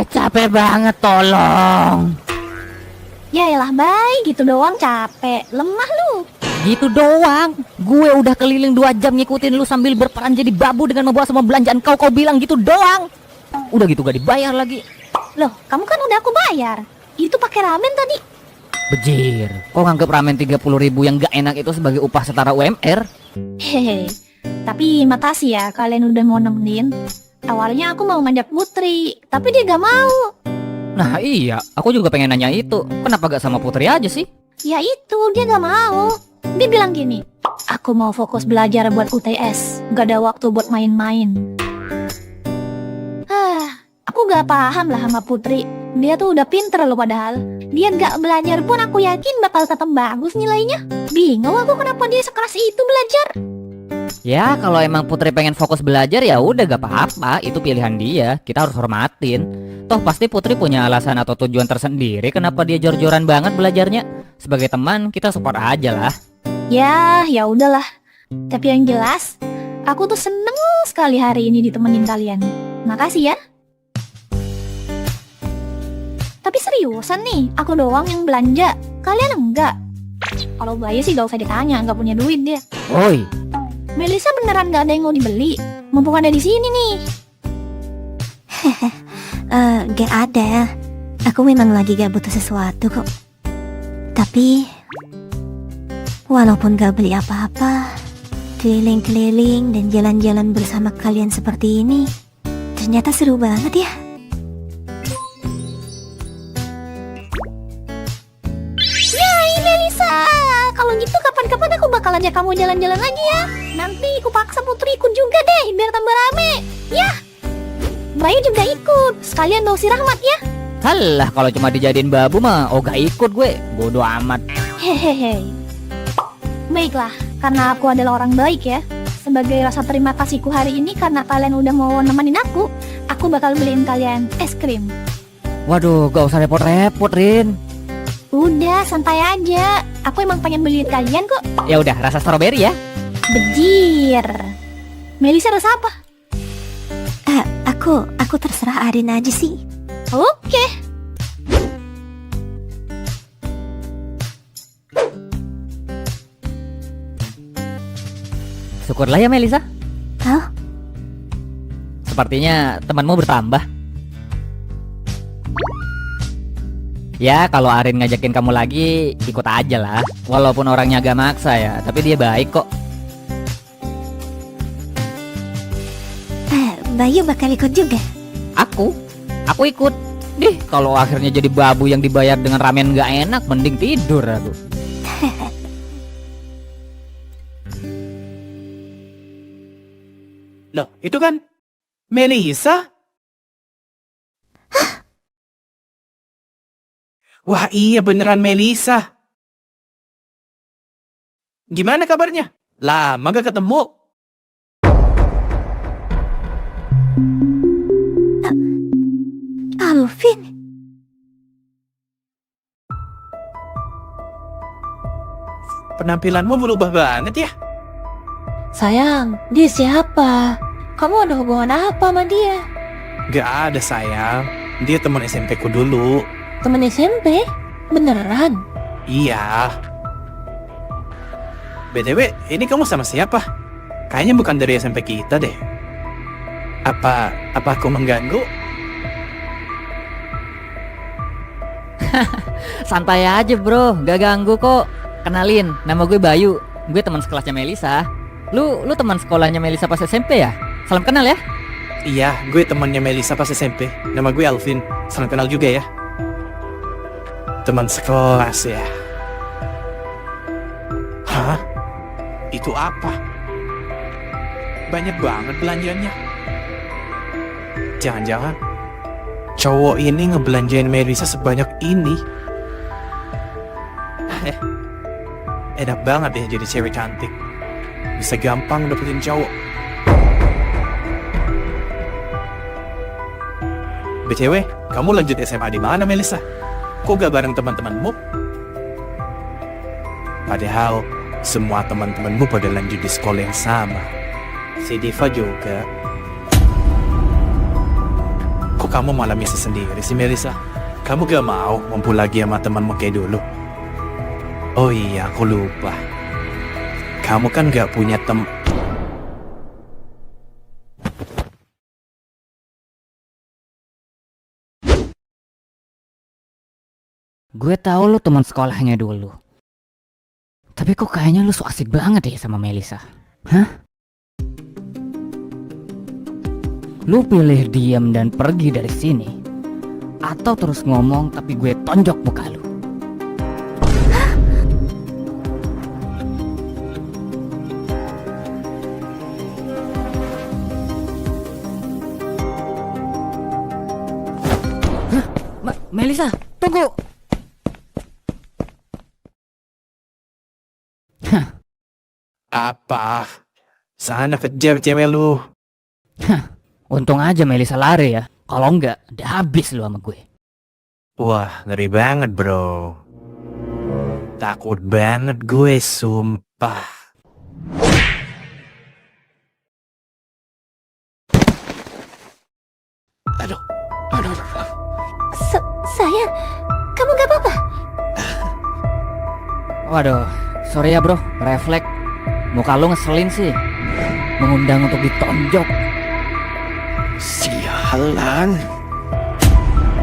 Capek banget, tolong. Yaelah, baik gitu doang capek. Lemah lu. Gitu doang. Gue udah keliling 2 jam ngikutin lu sambil berperan jadi babu dengan membawa semua belanjaan kau bilang gitu doang. Udah gitu gak dibayar lagi. Loh, kamu kan udah aku bayar. Itu pakai ramen tadi. Bejir, kok nganggep ramen 30.000 yang gak enak itu sebagai upah setara UMR? Hehe. Tapi makasih ya kalian udah mau nemenin. Awalnya aku mau ngajak Putri, tapi dia gak mau. Nah iya, aku juga pengen nanya itu. Kenapa gak sama Putri aja sih? Ya itu, dia gak mau. Dia bilang gini, aku mau fokus belajar buat UTS, gak ada waktu buat main-main. Aku gak paham lah sama Putri. Dia tuh udah pinter loh padahal. Dia gak belajar pun aku yakin bakal tetap bagus nilainya. Bingung aku kenapa dia sekeras itu belajar. Ya kalau emang Putri pengen fokus belajar ya udah gak apa-apa, itu pilihan dia, kita harus hormatin. Toh pasti Putri punya alasan atau tujuan tersendiri kenapa dia jor-joran banget belajarnya. Sebagai teman kita support aja lah. Ya udahlah. Tapi yang jelas, aku tuh seneng sekali hari ini ditemenin kalian. Makasih ya. Tapi seriusan nih, aku doang yang belanja, kalian enggak. Kalau Bayu sih gak usah ditanya, gak punya duit dia. Oi, Melisa beneran gak ada yang mau dibeli? Mumpung ada di sini nih. Gak ada. Aku memang lagi gak butuh sesuatu kok. Tapi walaupun gak beli apa-apa, keliling-keliling dan jalan-jalan bersama kalian seperti ini ternyata seru banget ya. Yay, Melisa! Kalau gitu kapan-kapan aku bakal ajak kamu jalan-jalan lagi ya. Nanti aku paksa Putri ikut juga deh, biar tambah rame. Ya. Bayu juga ikut, sekalian bawa si Rahmat ya. halah kalau cuma dijadiin babu mah gak ikut gue, bodoh amat. Hehehe. Baiklah, karena aku adalah orang baik ya. Sebagai rasa terima kasihku hari ini karena kalian udah mau nemenin aku bakal beliin kalian es krim. Waduh, gak usah repot-repot, Rin. Udah, santai aja. Aku emang pengen beliin kalian kok. Ya udah, rasa strawberry ya. Bejir. Melisa rasa apa? Aku terserah Arin aja sih. Oke. Syukurlah ya Melisa. Oh, Sepertinya temanmu bertambah. Ya kalau Arin ngajakin kamu lagi, ikut aja lah. Walaupun orangnya agak maksa ya, tapi dia baik kok. Bayu bakal ikut juga. Aku ikut. Dih, kalau akhirnya jadi babu yang dibayar dengan ramen gak enak, mending tidur aku. Loh, itu kan Melisa? Wah iya beneran Melisa. Gimana kabarnya? Lama gak ketemu. Alvin, Penampilanmu berubah banget ya. Sayang, dia siapa? Kamu ada hubungan apa sama dia? Gak ada sayang. Dia teman SMP ku dulu. Temen SMP? Beneran? Iya. BTW, ini kamu sama siapa? Kayaknya bukan dari SMP kita deh. Apa aku mengganggu? Santai aja bro, gak ganggu kok. Kenalin, nama gue Bayu. Gue teman sekelasnya Melisa. Lu teman sekolahnya Melisa pas SMP ya? Salam kenal ya. Iya, gue temannya Melisa pas SMP. Nama gue Alvin. Salam kenal juga ya. Teman sekelas ya. Hah? Itu apa? Banyak banget belanjanya. Jangan-jangan cowok ini ngebelanjain Melisa sebanyak ini. Enak banget ya jadi cewek cantik. Bisa gampang dapetin cowok. BTW, kamu lanjut SMA di mana, Melisa? Kok gak bareng teman-temanmu? Padahal semua teman-temanmu pada lanjut di sekolah yang sama. Si Diva juga. Kok kamu malah misi sendiri sih, Melissa? Kamu gak mau ngumpul lagi sama temanmu kayak dulu? Oh iya, aku lupa. Kamu kan gak punya Gue tahu lu teman sekolahnya dulu. Tapi kok kayaknya lu so asik banget ya sama Melisa. Hah? Lu pilih diam dan pergi dari sini, atau terus ngomong tapi gue tonjok muka lu. Hah? Melisa, tunggu. apa? Sana kejar cewek lu. Untung aja Melisa lari ya. Kalau enggak, udah habis lu sama gue. Wah, ngeri banget bro. Takut banget gue, sumpah. Aduh. Sayang, kamu gak apa-apa? Waduh, sorry ya bro, refleks. Muka lu ngeselin sih. Mengundang untuk ditonjok. Sialan.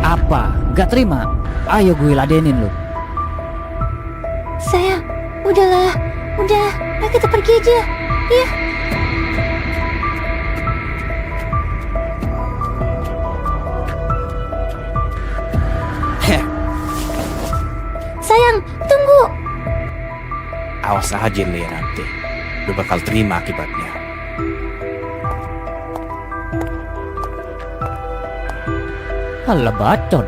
Apa? Gak terima? Ayo gue ladenin lu. Sayang, udahlah. Udah, ayo kita pergi aja. Ya. Sayang, tunggu. Awas aja nih nanti. Lu bakal terima akibatnya. Alah bacot.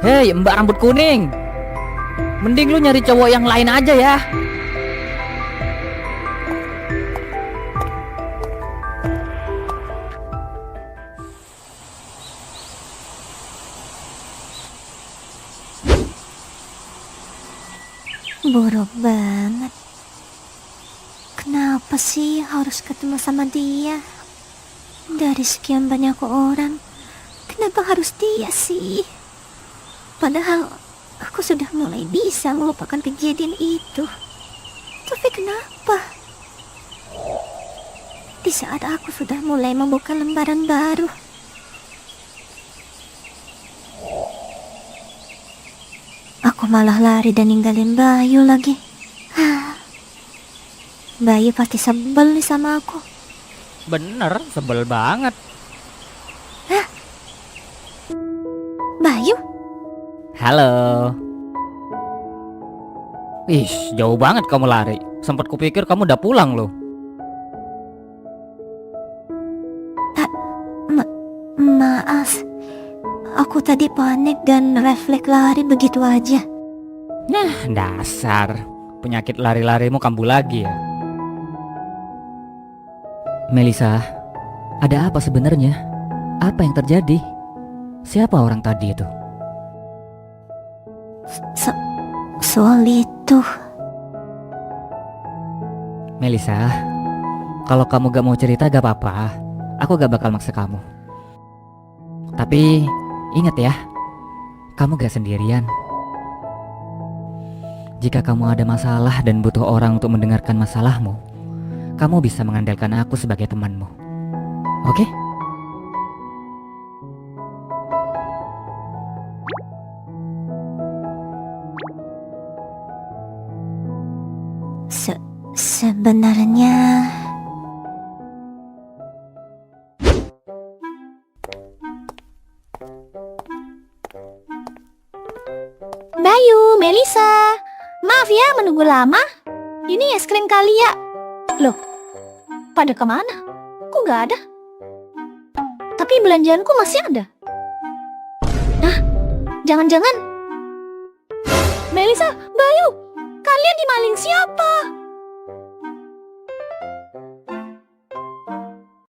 Hei mbak rambut kuning, mending lu nyari cowok yang lain aja ya. Buruk banget. Kenapa sih harus ketemu sama dia? Dari sekian banyak orang, kenapa harus dia sih? Padahal aku sudah mulai bisa melupakan kejadian itu. Tapi kenapa? Di saat aku sudah mulai membuka lembaran baru, aku malah lari dan ninggalin Bayu lagi. Bayu pasti sebel nih sama aku. Bener, sebel banget. Bayu? Halo. Ih, jauh banget kamu lari. Sempat kupikir kamu udah pulang loh. Maaf, aku tadi panik dan refleks lari begitu aja. Nah, dasar. Penyakit lari-larimu kambuh lagi ya. Melisa, ada apa sebenarnya? Apa yang terjadi? Siapa orang tadi itu? Soal itu, Melisa, kalau kamu gak mau cerita gak apa-apa. Aku gak bakal maksa kamu. Tapi ingat ya, kamu gak sendirian. Jika kamu ada masalah dan butuh orang untuk mendengarkan masalahmu, kamu bisa mengandalkan aku sebagai temanmu. Oke? Sebenarnya Bayu, Melisa. Maaf ya menunggu lama. Ini es krim kali ya. Loh, pada kemana? Kok gak ada? Tapi belanjaanku masih ada. Nah, jangan-jangan Melisa, Bayu, kalian dimaling siapa?